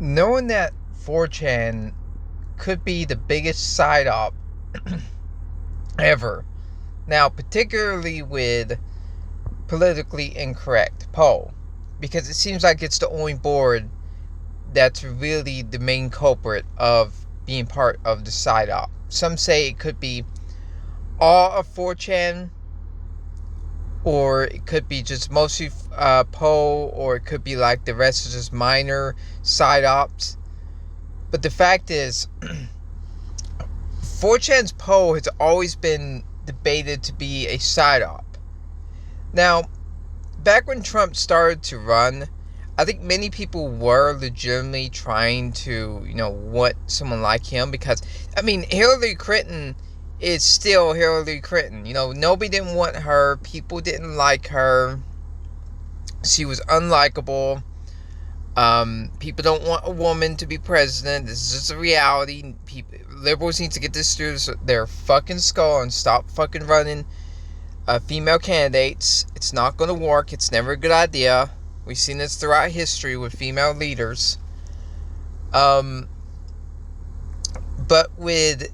Knowing that 4chan could be the biggest psyop ever. Now, particularly with politically incorrect poll, because it seems like it's the only board that's really the main culprit of being part of the psyop. Some say it could be all of 4chan, or it could be just mostly poll, or it could be like the rest is just minor psyops. But the fact is, 4chan's poll has always been debated to be a psyop. Now, back when Trump started to run, I think many people were legitimately trying to, want someone like him because, Hillary Clinton is still Hillary Clinton. Nobody didn't want her. People didn't like her. She was unlikable. People don't want a woman to be president. This is just a reality. Liberals need to get this through their fucking skull and stop fucking running female candidates. It's not going to work. It's never a good idea. We've seen this throughout history with female leaders. But with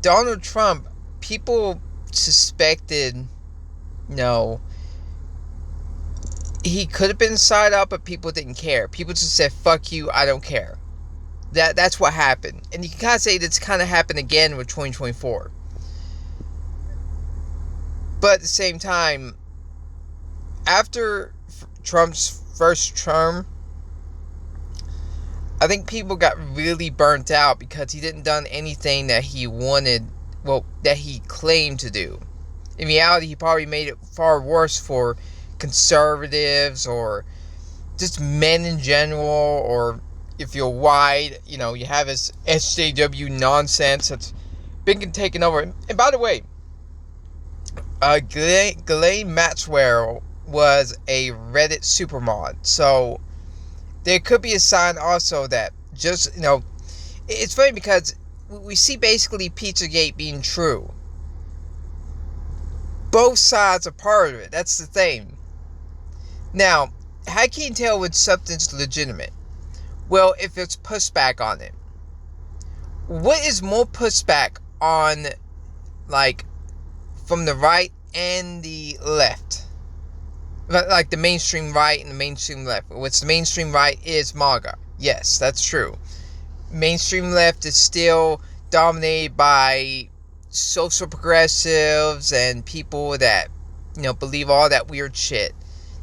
Donald Trump, people suspected, he could have been side up, but people didn't care. People just said, fuck you, I don't care. That's what happened. And you can kind of say that's kind of happened again with 2024. But at the same time, after Trump's first term, I think people got really burnt out because he didn't done anything that he wanted, that he claimed to do. In reality, he probably made it far worse for conservatives or just men in general, or if you're white, you have this SJW nonsense that's been taken over. And by the way, Ghislaine Maxwell was a Reddit supermod, so there could be a sign also that just, it's funny because we see basically Pizzagate being true. Both sides are part of it. That's the thing. Now, how can you tell when something's legitimate? Well, if it's pushback on it. What is more pushback on, like, from the right and the left? Like the mainstream right and the mainstream left. What's the mainstream right is MAGA. Yes, that's true. Mainstream left is still dominated by social progressives and people that, believe all that weird shit.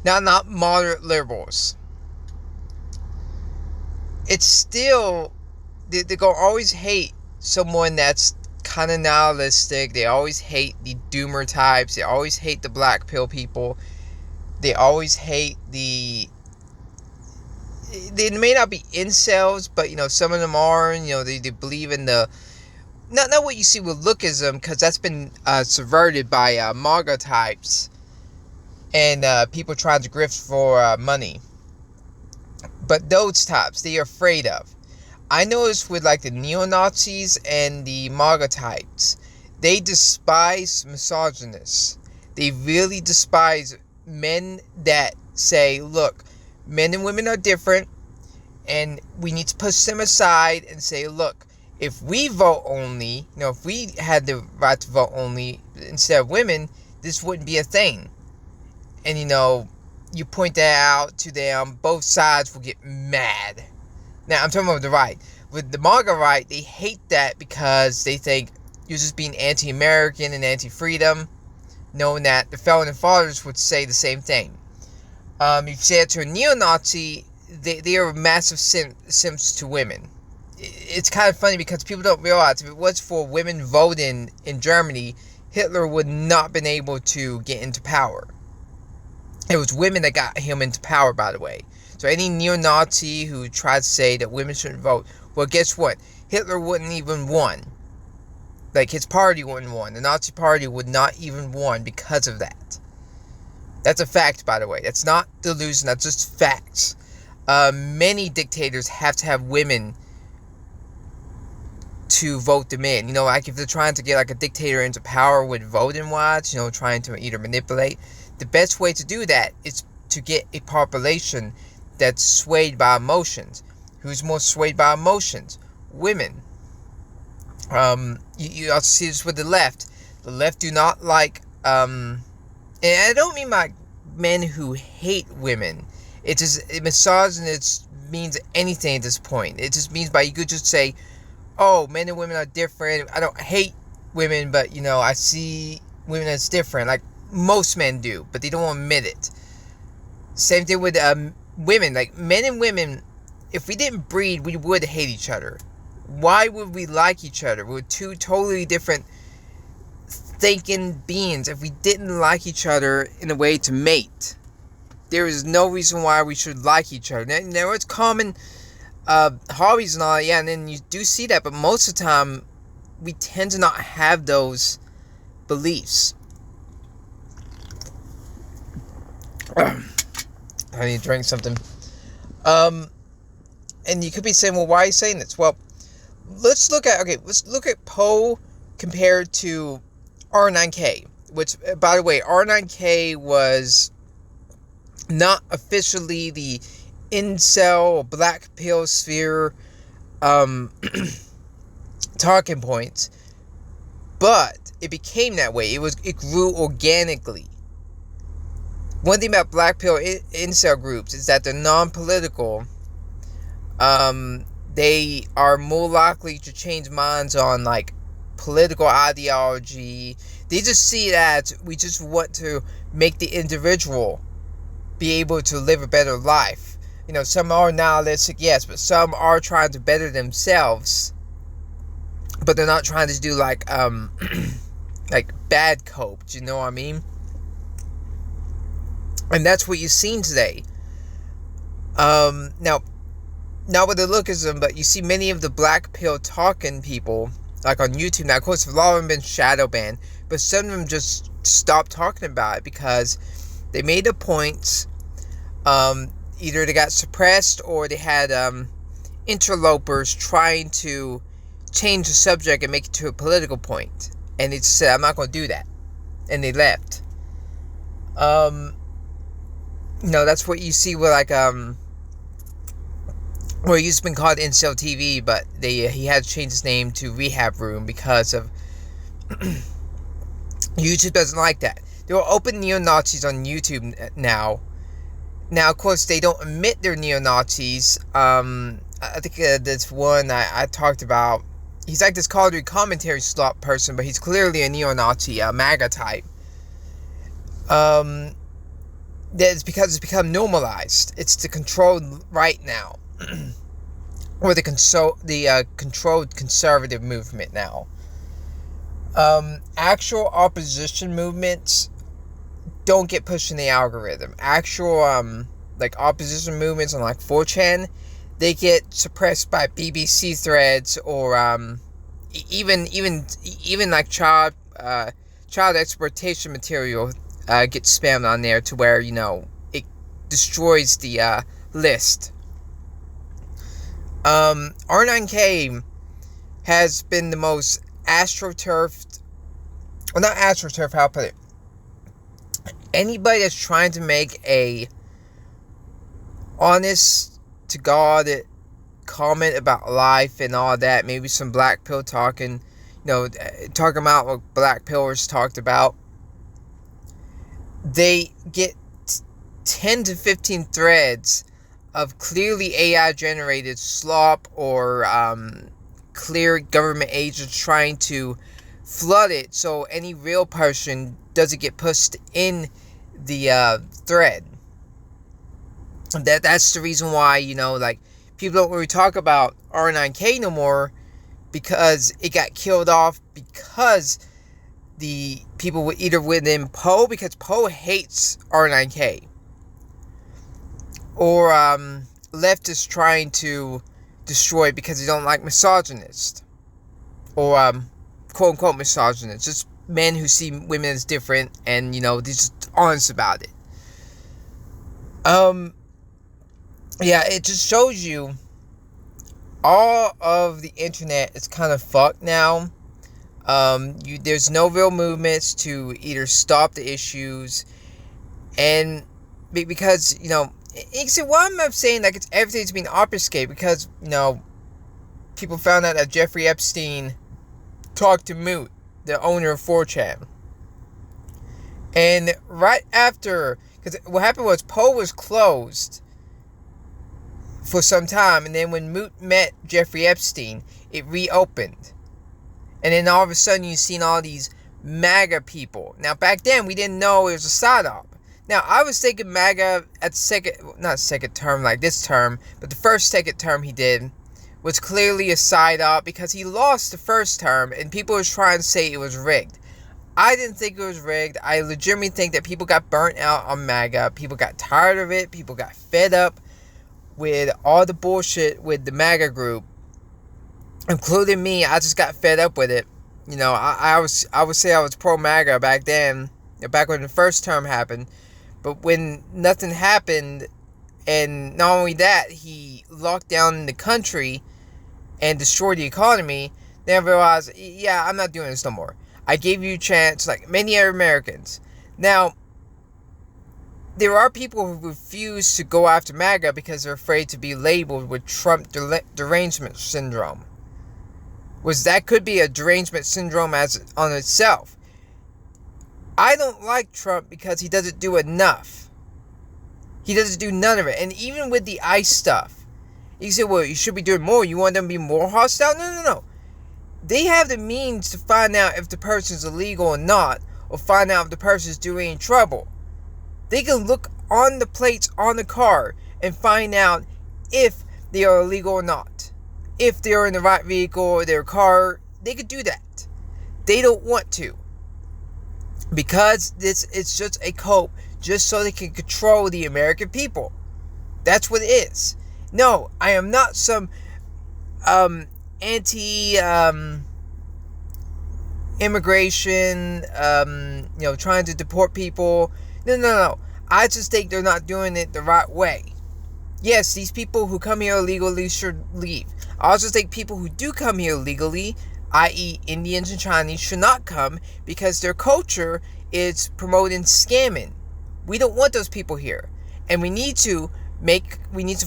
Now, not moderate liberals. It's still, they're going to always hate someone that's kind of nihilistic. They always hate the doomer types. They always hate the black pill people. They always hate they may not be incels, but, some of them are, they believe in the, not what you see with lookism, because that's been subverted by MAGA types and people trying to grift for money. But those types, they are afraid of. I noticed with like the neo-Nazis and the MAGA types, they despise misogynists. They really despise men that say, look, men and women are different, and we need to push them aside and say, look, if we vote only, if we had the right to vote only instead of women, this wouldn't be a thing. And, you point that out to them, both sides will get mad. Now, I'm talking about the right. With the MAGA right, they hate that because they think you're just being anti-American and anti-freedom, knowing that the founding fathers would say the same thing. If you say it to a neo-Nazi, they are massive simps to women. It's kind of funny because people don't realize if it was for women voting in Germany, Hitler would not have been able to get into power. It was women that got him into power, by the way. So any neo-Nazi who tries to say that women shouldn't vote, well, guess what? Hitler wouldn't even won. Like, his party wouldn't won. The Nazi party would not even won because of that. That's a fact, by the way. That's not delusion. That's just facts. Many dictators have to have women to vote them in. Like if they're trying to get like a dictator into power with voting wise, trying to either manipulate. The best way to do that is to get a population that's swayed by emotions. Who's more swayed by emotions? Women. You also see this with the left. The left do not like, and I don't mean by men who hate women. It just, misogynist means anything at this point. It just means by, you could just say, oh, men and women are different. I don't hate women, but, I see women as different. Like most men do, but they don't admit it. Same thing with women. Like men and women, if we didn't breed, we would hate each other. Why would we like each other? We're two totally different thinking beings. If we didn't like each other in a way to mate, there is no reason why we should like each other. Now, there is common hobbies and all that, yeah, and then you do see that, but most of the time, we tend to not have those beliefs. I need to drink something. And you could be saying, well, why are you saying this? Well, let's look at Poe compared to R9K, which, by the way, R9K was not officially the incel or black pill sphere talking points, but it became that way. It grew organically. One thing about black pill incel groups is that they're non-political. They are more likely to change minds on like political ideology. They just see it as, we just want to make the individual be able to live a better life. Some are nihilistic, yes, but some are trying to better themselves. But they're not trying to do like like bad cope. Do you know what I mean? And that's what you've seen today. Now, not with the lookism, but you see many of the black pill talking people, like on YouTube. Now, of course, a lot of them have been shadow banned, but some of them just stopped talking about it because they made the points. Either they got suppressed or they had interlopers trying to change the subject and make it to a political point. And they just said, I'm not going to do that. And they left. That's what you see with like, well, it used to be called Incel TV, but he had to change his name to Rehab Room because of YouTube doesn't like that. There are open neo-Nazis on YouTube now. Now, of course, they don't admit they're neo-Nazis. I think there's one I talked about. He's like this Call of Duty commentary slot person, but he's clearly a neo-Nazi, MAGA type. That's because it's become normalized. It's the controlled right now. Or the controlled conservative movement now. Actual opposition movements don't get pushed in the algorithm. Actual like opposition movements on like 4chan, they get suppressed by BBC threads or even like child exploitation material gets spammed on there to where it destroys the list. R9K has been the most astroturfed, well, not astroturf, how to put it. Anybody that's trying to make a honest to God comment about life and all that, maybe some black pill talking, talking about what black pillers talked about, they get 10 to 15 threads of clearly AI generated slop or clear government agents trying to flood it so any real person doesn't get pushed in the thread. That's the reason why, like, people don't really talk about R9K no more, because it got killed off because the people were either within Poe, because Poe hates R9K, or leftists trying to destroy it because they don't like misogynists, or quote-unquote misogynists, just men who see women as different and, they're just honest about it. Yeah, it just shows you all of the internet is kind of fucked now. There's no real movements to either stop the issues, and because You see, why am I saying like it's everything's being obfuscated? Because, people found out that Jeffrey Epstein talked to Moot, the owner of 4chan. And right after, because what happened was Poe was closed for some time, and then when Moot met Jeffrey Epstein, it reopened. And then all of a sudden you seen all these MAGA people. Now back then we didn't know it was a psyop. Now I was thinking MAGA at not second term like this term, but the second term he did was clearly a psyop because he lost the first term and people were trying to say it was rigged. I didn't think it was rigged. I legitimately think that people got burnt out on MAGA. People got tired of it. People got fed up with all the bullshit with the MAGA group, including me. I just got fed up with it. I would say I was pro MAGA back then, back when the first term happened. But when nothing happened, and not only that, he locked down the country and destroyed the economy, then I realized, yeah, I'm not doing this no more. I gave you a chance, like many other Americans. Now, there are people who refuse to go after MAGA because they're afraid to be labeled with Trump derangement syndrome. That could be a derangement syndrome on itself. I don't like Trump because he doesn't do enough. He doesn't do none of it. And even with the ICE stuff, you say, well, you should be doing more. You want them to be more hostile? No. They have the means to find out if the person's illegal or not, or find out if the person's doing any trouble. They can look on the plates on the car and find out if they are illegal or not. If they're in the right vehicle or their car, they could do that. They don't want to. Because it's just a cope, just so they can control the American people. That's what it is. No, I am not some anti immigration, trying to deport people. No. I just think they're not doing it the right way. Yes, these people who come here illegally should leave. I also think people who do come here illegally, i.e. Indians and Chinese, should not come because their culture is promoting scamming. We don't want those people here. And we need to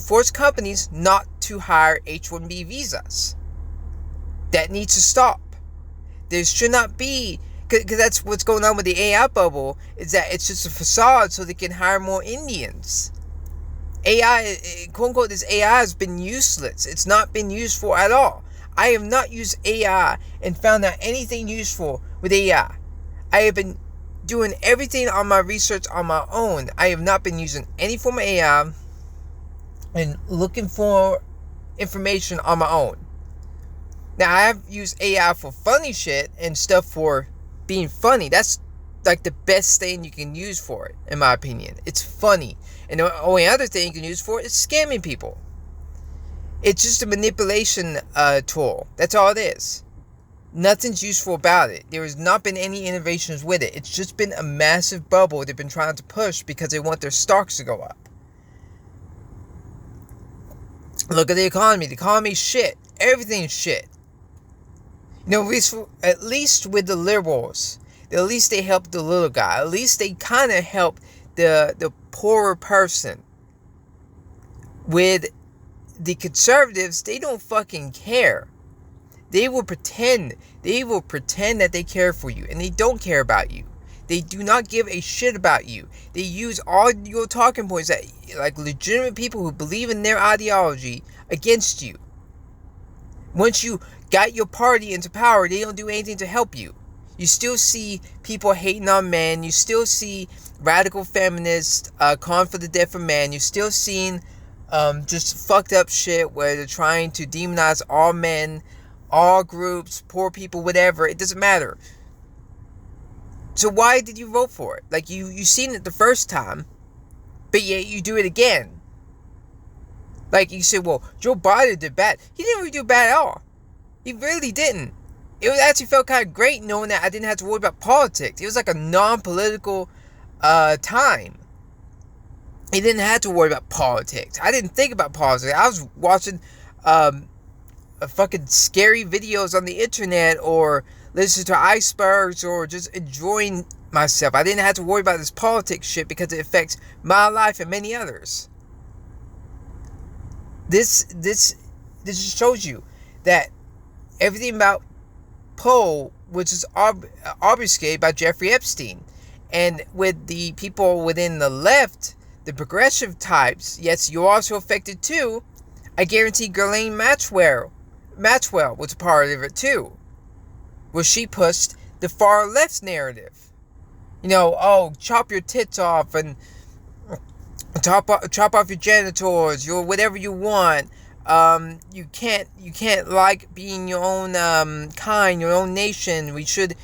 force companies not to hire H-1B visas. That needs to stop. There should not be, because that's what's going on with the AI bubble, is that it's just a facade so they can hire more Indians. AI, quote unquote, this AI has been useless. It's not been useful at all. I have not used AI and found out anything useful with AI. I have been doing everything on my research on my own. I have not been using any form of AI and looking for information on my own. Now, I have used AI for funny shit and stuff for being funny. That's like the best thing you can use for it, in my opinion. It's funny. And the only other thing you can use for it is scamming people. It's just a manipulation tool. That's all it is. Nothing's useful about it. There has not been any innovations with it. It's just been a massive bubble they've been trying to push because they want their stocks to go up. Look at the economy. The economy's shit. Everything's shit. At least with the liberals, at least they help the little guy. At least they kind of help the poorer person. With the conservatives, they don't fucking care. They will pretend that they care for you, and they don't care about you. They do not give a shit about you. They use all your talking points, that like legitimate people who believe in their ideology, against you. Once you got your party into power, they don't do anything to help you. You still see people hating on men. You still see radical feminists calling for the death of man. You're still seeing just fucked up shit where they're trying to demonize all men, all groups, poor people, whatever. It doesn't matter. So why did you vote for it? Like, you seen it the first time, but yet you do it again. Like, you say, well, Joe Biden did bad. He didn't really do bad at all. He really didn't. It actually felt kind of great knowing that I didn't have to worry about politics. It was like a non-political time. He didn't have to worry about politics. I didn't think about politics. I was watching fucking scary videos on the internet, or listening to icebergs, or just enjoying myself. I didn't have to worry about this politics shit because it affects my life and many others. This just shows you that everything about Poe was just obfuscated by Jeffrey Epstein. And with the people within the left, the progressive types, yes, you're also affected too. I guarantee Ghislaine Maxwell was a part of it too, where she pushed the far left's narrative. Chop your tits off and chop off your genitals, your whatever you want. You can't like being your own kind, your own nation. We should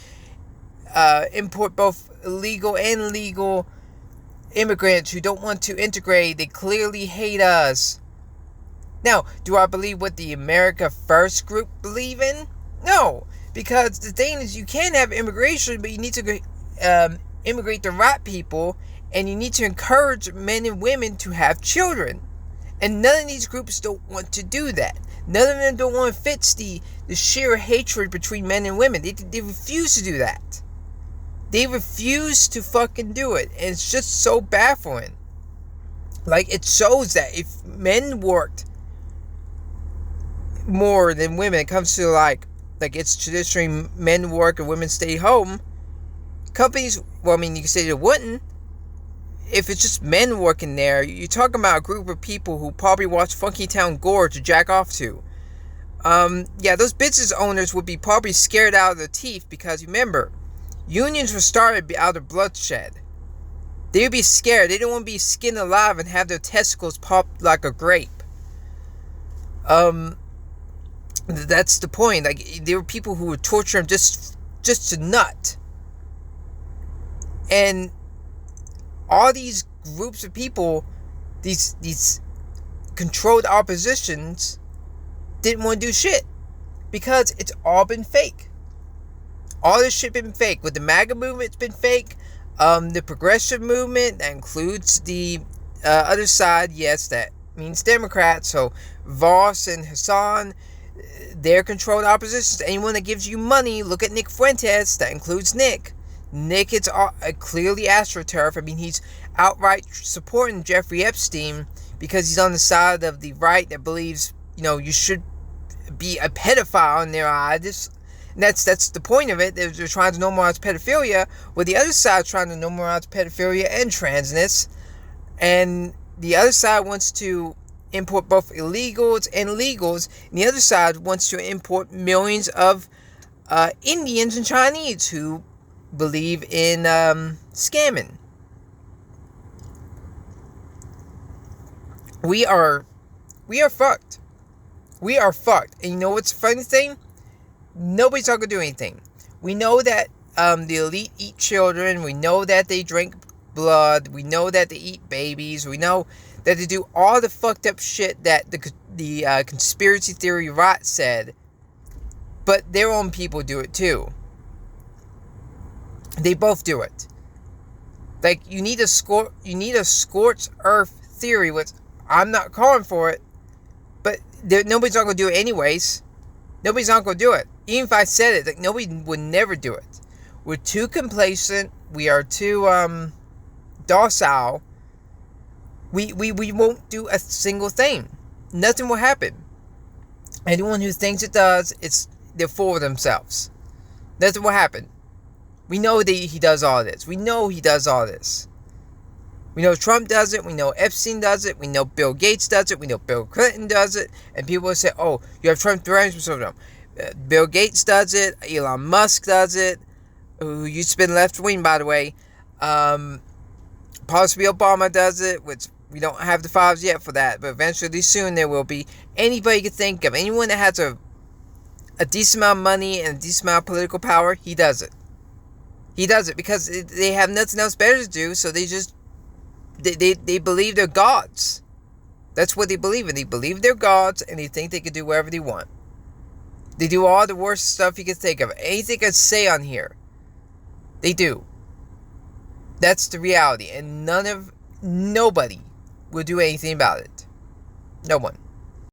import both illegal and legal immigrants who don't want to integrate. They clearly hate us. Now, do I believe what the America First group believe in? No, because the thing is, you can have immigration, but you need to immigrate the right people, and you need to encourage men and women to have children. And none of these groups don't want to do that. None of them don't want to fix the sheer hatred between men and women. They refuse to do that. They refuse to fucking do it. And it's just so baffling. Like, it shows that if men worked more than women, it comes to like it's traditionally men work and women stay home. Companies, well, I mean, you can say they wouldn't. If it's just men working there, you're talking about a group of people who probably watch Funky Town Gore to jack off to. Those business owners would be probably scared out of their teeth because, remember, unions were started out of bloodshed. They would be scared. They don't want to be skinned alive and have their testicles popped like a grape. That's the point. Like, there were people who would torture them just to nut. And all these groups of people, these controlled oppositions, didn't want to do shit because it's all been fake. All this shit been fake. With the MAGA movement, it's been fake. The progressive movement, that includes the other side, yes, that means Democrats. So Voss and Hassan, they're controlled oppositions. Anyone that gives you money, look at Nick Fuentes, that includes Nick. Nick is clearly AstroTurf. I mean, he's outright supporting Jeffrey Epstein because he's on the side of the right that believes, you should be a pedophile in their eyes. And that's the point of it. They're trying to normalize pedophilia, where the other side is trying to normalize pedophilia and transness. And the other side wants to import both illegals and legals. And the other side wants to import millions of Indians and Chinese who believe in scamming. We are fucked. We are fucked. And you know what's the funny thing? Nobody's not gonna do anything. We know that the elite eat children. We know that they drink blood. We know that they eat babies. We know that they do all the fucked up shit that the conspiracy theory right said. But their own people do it too. They both do it. Like, you need a scorched earth theory, which I'm not calling for it, but nobody's not going to do it anyways. Nobody's not going to do it. Even if I said it, like, nobody would never do it. We're too complacent. We are too docile. We won't do a single thing. Nothing will happen. Anyone who thinks it does, they're full of themselves. Nothing will happen. We know that he does all this. We know he does all this. We know Trump does it. We know Epstein does it. We know Bill Gates does it. We know Bill Clinton does it. And people will say, oh, you have Trump to Bill Gates does it. Elon Musk does it. Who used to be left wing, by the way. Possibly Obama does it, which we don't have the files yet for that. But eventually, soon, there will be. Anybody you can think of. Anyone that has a decent amount of money and a decent amount of political power, he does it. He does it because they have nothing else better to do, so they just, they believe they're gods. That's what they believe in. They believe they're gods, and they think they can do whatever they want. They do all the worst stuff you can think of. Anything I can say on here, they do. That's the reality, and nobody will do anything about it. No one.